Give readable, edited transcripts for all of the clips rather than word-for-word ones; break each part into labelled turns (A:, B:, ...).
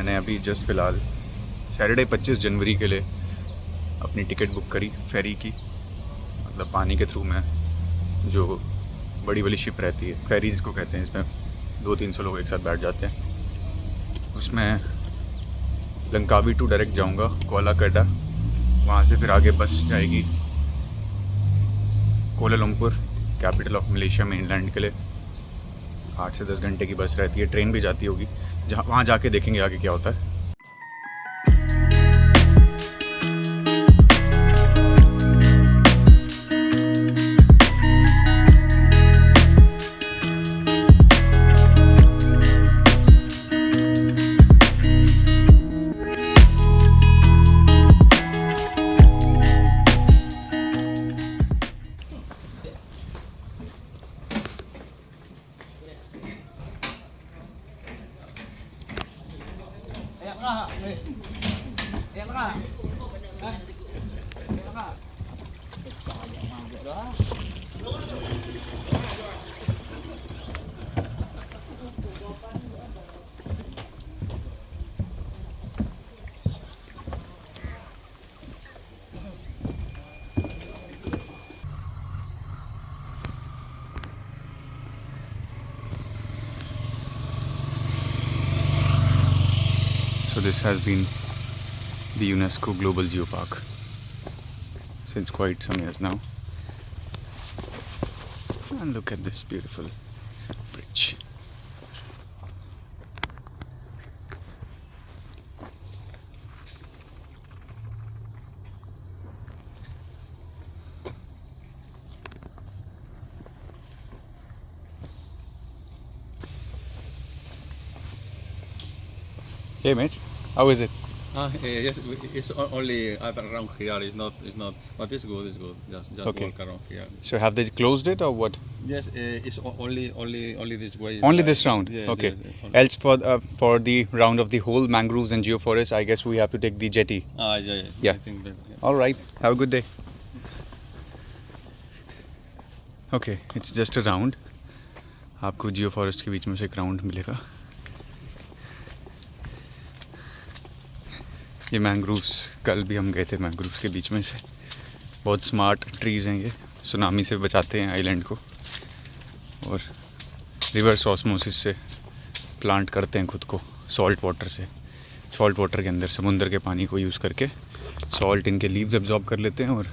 A: मैंने अभी जस्ट फ़िलहाल सैटरडे 25 जनवरी के लिए अपनी टिकट बुक करी फेरी की, मतलब पानी के थ्रू में जो बड़ी बड़ी शिप रहती है, फेरीज़ को कहते हैं। इसमें 200-300 लोग एक साथ बैठ जाते हैं। उसमें लंकावी टू डायरेक्ट जाऊंगा कोलाकटा, वहाँ से फिर आगे बस जाएगी Kuala Lumpur, capital of Malaysia mainland के लिए। 8 से 10 घंटे की बस रहती है, ट्रेन भी जाती होगी, जहाँ वहाँ जाके देखेंगे आगे क्या होता है। So this has been the UNESCO Global Geopark since quite some years now. And look at this beautiful bridge. Hey mate, how is it?
B: Yes, it's only around here. It's not. But it's good. It's good. Just
A: Okay.
B: walk around here.
A: So have they closed it or what?
B: Yes, it's only this way.
A: Only this round?
B: Yes,
A: Okay.
B: yes, only.
A: Else for the round of the whole mangroves and geoforest, I guess we have to take the jetty.
B: Yeah.
A: Yeah.
B: I think that, yeah.
A: All right. Have a good day. Okay, it's just a round. आपको जियो forest के बीच में से एक round मिलेगा। ये mangroves, कल भी हम गए थे मैंग्रोव्स के बीच में से। बहुत स्मार्ट ट्रीज़ हैं ये, सुनामी से बचाते हैं आइलैंड को, और रिवर्स ऑस्मोसिस से प्लांट करते हैं खुद को सॉल्ट वाटर से। सॉल्ट वाटर के अंदर समुंदर के पानी को यूज़ करके सॉल्ट इनके लीव्स एब्जॉर्ब कर लेते हैं, और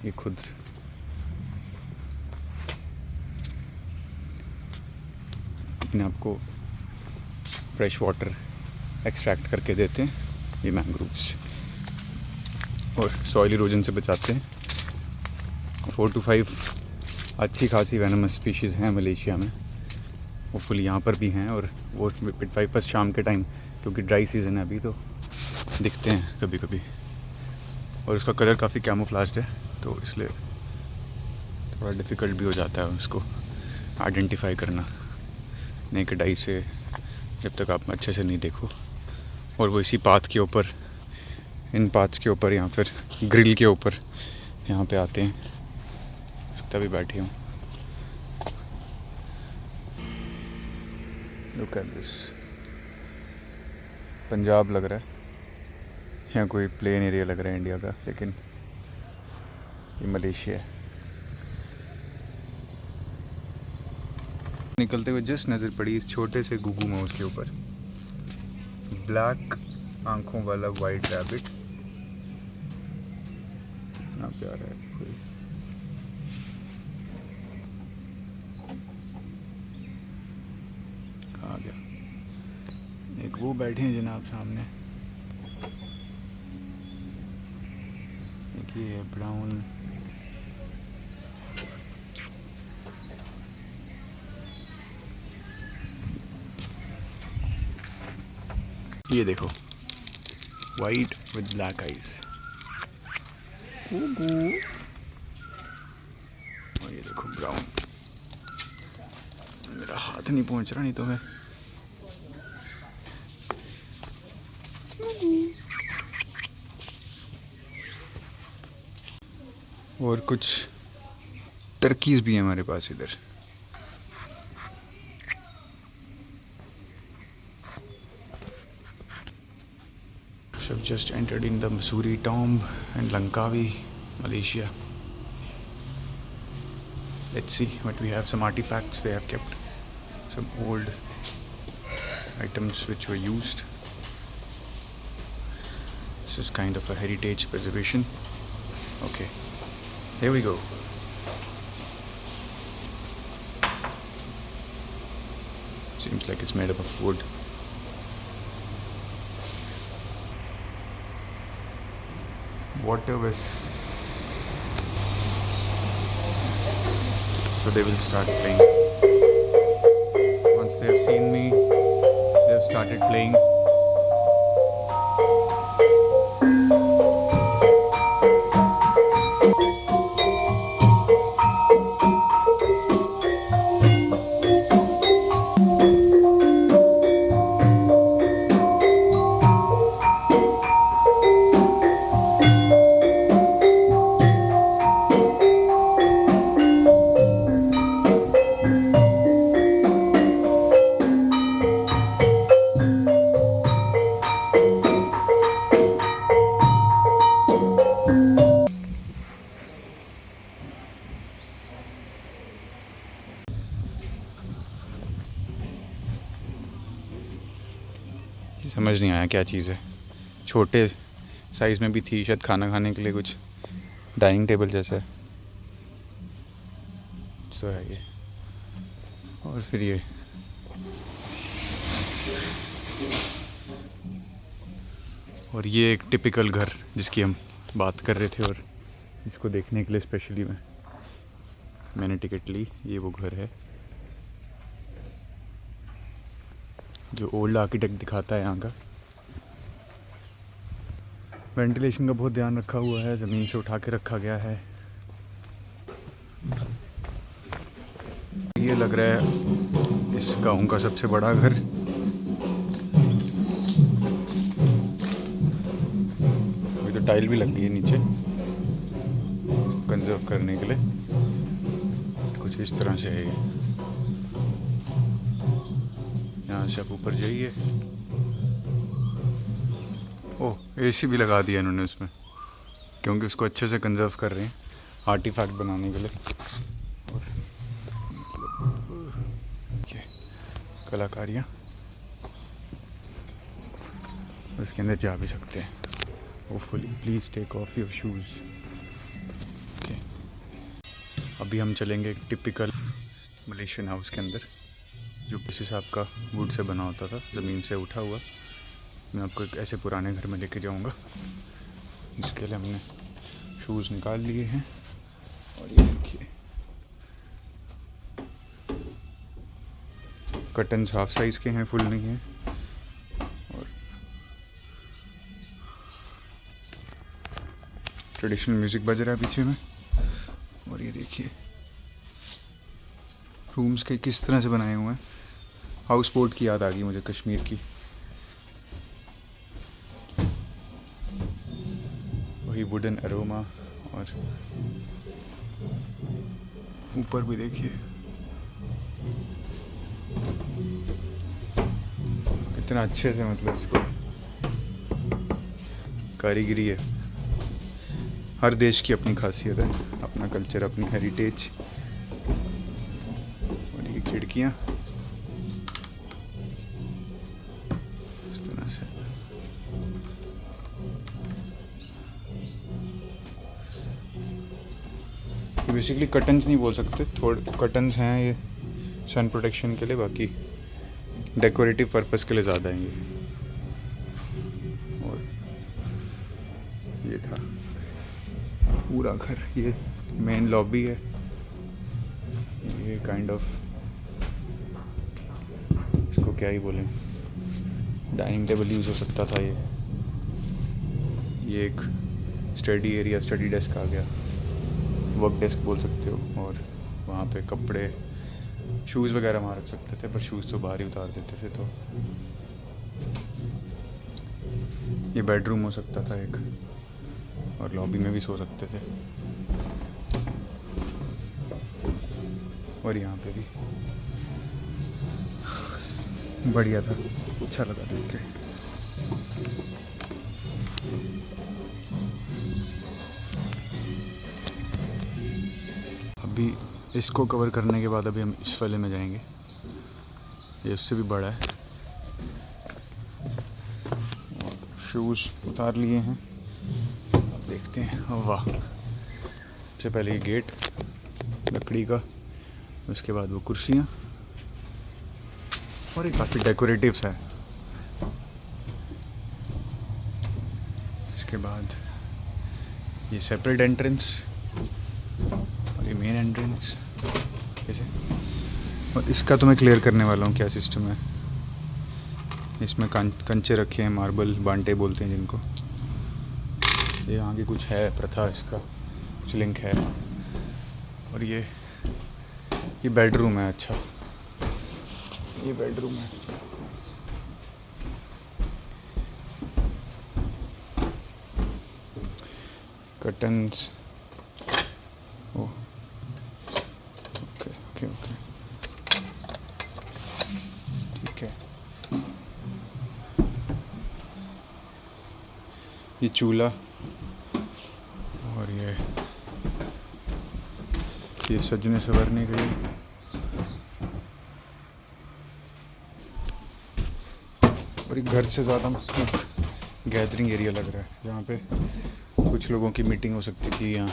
A: ये खुद अपने आप को फ्रेश वाटर एक्सट्रैक्ट करके देते हैं ये मैंग्रोव्स, और सॉइल इरोजन से बचाते हैं। 4 to 5 अच्छी खासी वेनमस स्पीशीज़ हैं मलेशिया में, होपफुली यहाँ पर भी हैं, और वो पिट वाइपर्स शाम के टाइम, क्योंकि ड्राई सीज़न है अभी, तो दिखते हैं कभी कभी, और उसका कलर काफ़ी कैमोफ्लाज्ड है, तो इसलिए थोड़ा डिफ़िकल्ट भी हो जाता है उसको आइडेंटिफाई करना नेकेड आई से, जब तक आप अच्छे से नहीं देखो। और वो इसी पाथ के ऊपर, इन पाथ्स के ऊपर, या फिर ग्रिल के ऊपर यहाँ पे आते हैं, तभी बैठे हूँ। लुक एट दिस, पंजाब लग रहा है या कोई प्लेन एरिया लग रहा है इंडिया का, लेकिन ये मलेशिया है। निकलते हुए जस्ट नज़र पड़ी इस छोटे से गुगू माउस के ऊपर, ब्लैक आंखों वाला वाइट रैबिट, इतना प्यारा है कोई। कहाँ गया? एक वो बैठे हैं जनाब सामने, एक ये है ब्राउन, ये देखो वाइट विद ब्लैक आइज, और ये देखो ब्राउन। मेरा हाथ नहीं पहुंच रहा, नहीं तो मैं और कुछ टर्कीज भी हैं हमारे पास इधर। So I've just entered in the Mussoorie Tomb and Langkawi, Malaysia. Let's see what we have. Some artifacts they have kept, some old items which were used. This is kind of a heritage preservation. Okay, here we go. Seems like it's made up of wood. Water with. So they will start playing. Once they have seen me, they have started playing. समझ नहीं आया क्या चीज़ है। छोटे size में भी थी, शायद खाना खाने के लिए कुछ डाइनिंग टेबल जैसा है। सो है ये। और फिर ये एक टिपिकल घर जिसकी हम बात कर रहे थे और इसको देखने के लिए स्पेशली मैंने टिकट ली। ये वो घर है जो ओल्ड आर्किटेक्ट दिखाता है यहाँ का। वेंटिलेशन का बहुत ध्यान रखा हुआ है, ज़मीन से उठा के रखा गया है। ये लग रहा है इस गांव का सबसे बड़ा घर। अभी तो टाइल भी लग गई है नीचे कंजर्व करने के लिए। कुछ इस तरह से है ये। यहाँ से आप ऊपर जाइए। ओह, एसी भी लगा दिया इन्होंने उसमें, क्योंकि उसको अच्छे से कंजर्व कर रहे हैं आर्टिफैक्ट बनाने के लिए। और ये कलाकारियाँ, इसके अंदर जा भी सकते हैं। Hopefully please take off your shoes. Okay, अभी हम चलेंगे एक टिपिकल मलेशियन हाउस के अंदर जो किसी साहब का वुड से बना होता था, ज़मीन से उठा हुआ। मैं आपको एक ऐसे पुराने घर में लेके जाऊंगा। इसके लिए हमने शूज़ निकाल लिए हैं और ये देखिए कर्टन्स हाफ साइज़ के हैं, फुल नहीं हैं। और ट्रेडिशनल म्यूज़िक बज रहा है पीछे में। और ये देखिए रूम्स के किस तरह से बनाए हुए हैं। हाउस बोट की याद आ गई मुझे, कश्मीर की। वही वुडन अरोमा। और ऊपर भी देखिए कितना अच्छे से, मतलब इसको कारीगरी है। हर देश की अपनी खासियत है, अपना कल्चर, अपनी हेरिटेज। और ये खिड़कियाँ इस तरह से। ये बेसिकली कर्टन्स नहीं बोल सकते, थोड़े कर्टन्स हैं ये सन प्रोटेक्शन के लिए, बाकी डेकोरेटिव पर्पस के लिए ज़्यादा हैं ये। और ये था पूरा घर। ये मेन लॉबी है। ये काइंड ऑफ, इसको क्या ही बोलें, डाइनिंग टेबल यूज़ हो सकता था ये एक स्टडी एरिया, स्टडी डेस्क आ गया, वर्क डेस्क बोल सकते हो। और वहाँ पे कपड़े, शूज़ वगैरह वहाँ रख सकते थे, पर शूज़ तो बाहर ही उतार देते थे। तो ये बेडरूम हो सकता था एक, और लॉबी में भी सो सकते थे। और यहाँ पे भी बढ़िया था, अच्छा लगा देख के। इसको कवर करने के बाद अभी हम इस वाले में जाएंगे, ये उससे भी बड़ा है। शूज़ उतार लिए हैं, अब देखते हैं। वाह, सबसे पहले ये गेट लकड़ी का, उसके बाद वो कुर्सियाँ, और ये काफ़ी डेकोरेटिव सा है। इसके बाद ये सेपरेट एंट्रेंस और ये मेन एंट्रेंस कैसे। और इसका तो मैं क्लियर करने वाला हूँ क्या सिस्टम है। इसमें कंचे रखे हैं, मार्बल बांटे बोलते हैं जिनको। ये आगे कुछ है प्रथा, इसका कुछ लिंक है। और ये बेडरूम है। अच्छा, ये बेडरूम है। Curtains, oh okay okay okay, ठीक है। ये चूल्हा और ये सजने संवरने के लिए। और ये घर से ज़्यादा गैदरिंग एरिया लग रहा है, जहाँ पे कुछ लोगों की मीटिंग हो सकती थी। यहाँ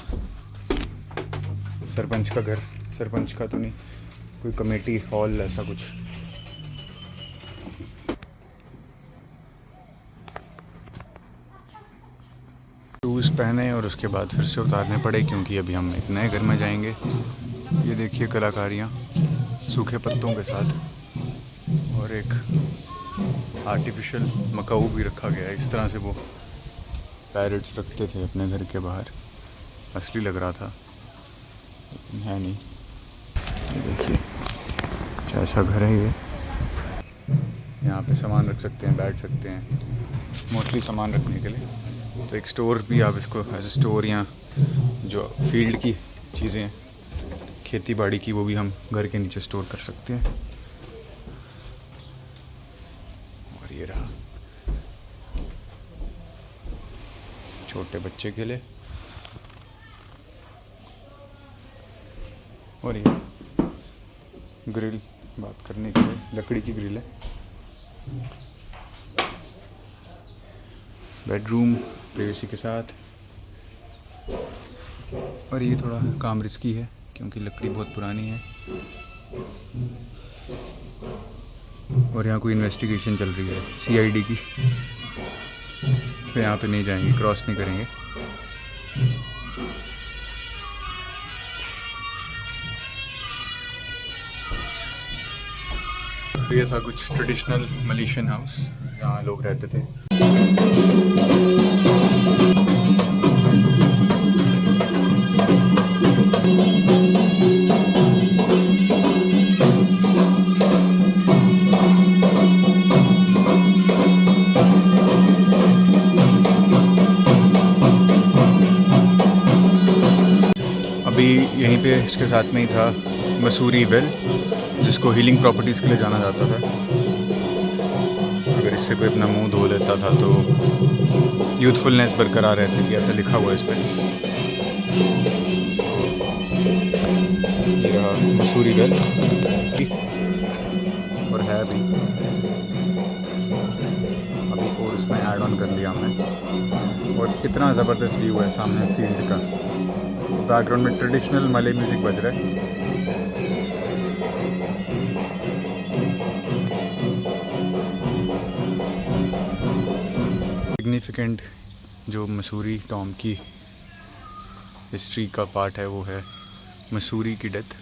A: सरपंच का घर, सरपंच का तो नहीं, कोई कमेटी हॉल ऐसा कुछ। शूज़ पहने और उसके बाद फिर से उतारने पड़े, क्योंकि अभी हम एक नए घर में जाएंगे। ये देखिए कलाकारियाँ सूखे पत्तों के साथ, और एक आर्टिफिशियल मकाऊ भी रखा गया है। इस तरह से वो पैरेट्स रखते थे अपने घर के बाहर, असली लग रहा था लेकिन है नहीं। ये देखिए अच्छा ऐसा घर है ये। यहाँ पे सामान रख सकते हैं, बैठ सकते हैं, मोस्टली सामान रखने के लिए। तो एक स्टोर भी, आप इसको एज ए स्टोर, या जो फील्ड की चीज़ें हैं खेती बाड़ी की, वो भी हम घर के नीचे स्टोर कर सकते हैं। और ये रहा छोटे बच्चे के लिए। और ये ग्रिल बात करने के लिए, लकड़ी की ग्रिल है। बेडरूम प्रिवेसी के साथ। और ये थोड़ा काम रिस्की है क्योंकि लकड़ी बहुत पुरानी है और यहाँ कोई इन्वेस्टिगेशन चल रही है CID की, तो यहाँ पे नहीं जाएंगे, क्रॉस नहीं करेंगे। तो ये था कुछ ट्रेडिशनल मलेशियन हाउस जहाँ लोग रहते थे। अभी यहीं पे इसके साथ में ही था मसूरी वेल, जिसको हीलिंग प्रॉपर्टीज़ के लिए जाना जाता था। अगर इससे कोई अपना मुंह धो लेता था तो यूथफुलनेस बरकरार रहती थी, ऐसा लिखा हुआ है इस पर। ये रहा मसूरी वेल, और है भी अभी, और उसमें ऐड ऑन कर लिया हमने। और कितना ज़बरदस्त व्यू है सामने फील्ड का। बैकग्राउंड में ट्रेडिशनल मले म्यूज़िक बज रहा है। सिग्निफिकेंट जो मसूरी टॉम की हिस्ट्री का पार्ट है वो है मसूरी की डेथ,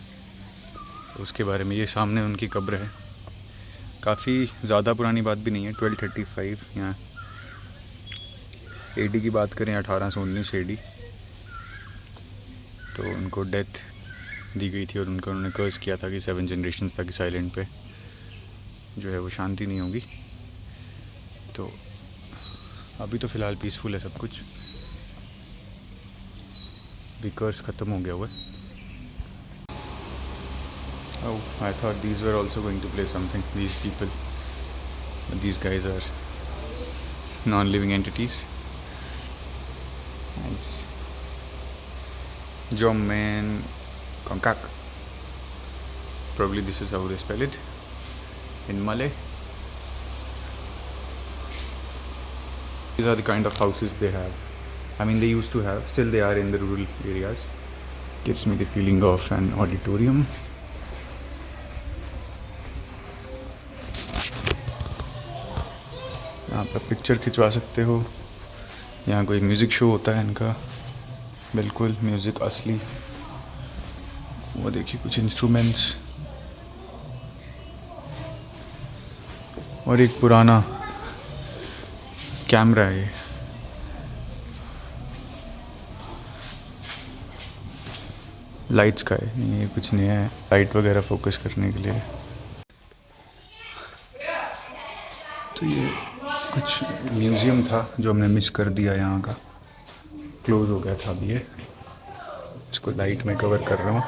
A: तो उसके बारे में। ये सामने उनकी कब्र है, काफ़ी ज़्यादा पुरानी बात भी नहीं है, 1235 यहाँ AD की बात करें, 1819 AD, तो उनको डेथ दी गई थी और उन्होंने कर्ज किया था कि 7 जनरेशन तक इस आइलैंड पे जो है वो शांति नहीं होगी। तो अभी तो फ़िलहाल पीसफुल है सब कुछ, भी कर्ज ख़त्म हो गया हुआ है। Oh, I thought these were also going to play something, these people, but these guys are non-living entities. Nice. Jom man Kongkak. Probably this is how they spell it in Malay. These are the kind of houses they have. I mean, they used to have, still they are in the rural areas. Gives me the feeling of an auditorium. यहाँ पर picture खिंचवा सकते हो. यहाँ कोई music show होता है इनका, बिल्कुल म्यूज़िक असली. वो देखिए कुछ इंस्ट्रूमेंट्स और एक पुराना कैमरा है ये. लाइट्स का है, ये कुछ नया है, लाइट वगैरह फोकस करने के लिए. तो ये कुछ म्यूज़ियम था जो हमने मिस कर दिया, यहाँ का क्लोज हो गया था अभी. ये इसको लाइट में कवर कर रहा हूँ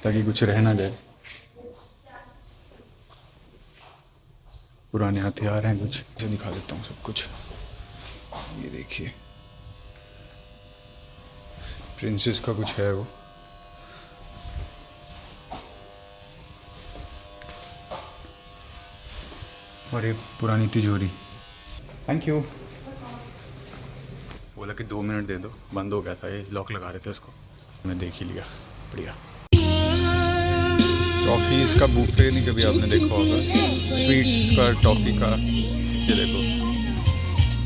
A: ताकि कुछ रह ना जाए. पुराने हथियार हैं कुछ, इसे दिखा देता हूँ सब कुछ. ये देखिए प्रिंसेस का कुछ है वो. और एक पुरानी तिजोरी. Thank you. बोला कि 2 मिनट दे दो, बंद हो गया था, ये लॉक लगा रहे थे उसको, मैंने देख ही लिया. बढ़िया. टॉफ़ीज़ का बुफे नहीं कभी आपने देखा होगा, स्वीट्स का, टॉफ़ी का. ये देखो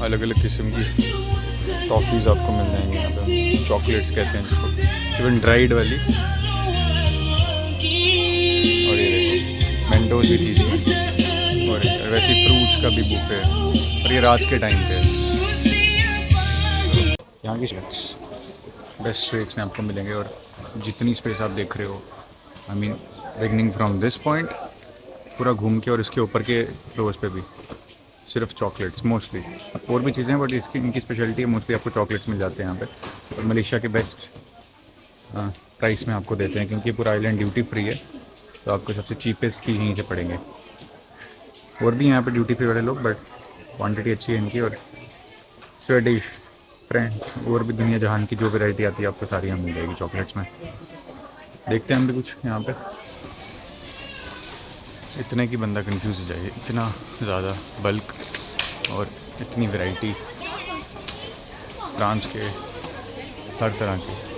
A: अलग अलग किस्म की टॉफ़ीज़ आपको मिल जाएंगी यहाँ पे. चॉकलेट्स कहते हैं इसको, इवन ड्राइड वाली. और ये देखो मेंटोस भी थी इसमें. और वैसे फ्रूट्स का भी बुफे है. और ये रात के टाइम पे है. यहाँ की बेस्ट रेट्स में आपको मिलेंगे. और जितनी स्पेस आप देख रहे हो, I mean beginning from this point पूरा घूम के और इसके ऊपर के फ्लोर्स पे भी सिर्फ चॉकलेट्स मोस्टली. और भी चीज़ें, बट इसकी इनकी स्पेशलिटी है मोस्टली आपको चॉकलेट्स मिल जाते हैं यहाँ पे. और मलेशिया के बेस्ट प्राइस में आपको देते हैं, क्योंकि पूरा आइलैंड ड्यूटी फ्री है, तो आपको सबसे चीपेस्ट की यहीं से पड़ेंगे. और भी यहाँ पे ड्यूटी फ्री वाले लोग, बट क्वांटिटी अच्छी है इनकी. और स्वीडिश, फ्रेंच और भी दुनिया जहान की जो वैरायटी आती है आपको सारी यहाँ मिल जाएगी चॉकलेट्स में. देखते हैं हम भी कुछ यहाँ पे. इतने की बंदा कंफ्यूज हो जाए, इतना ज़्यादा बल्क और इतनी वैरायटी फ्रांस के हर तरह की.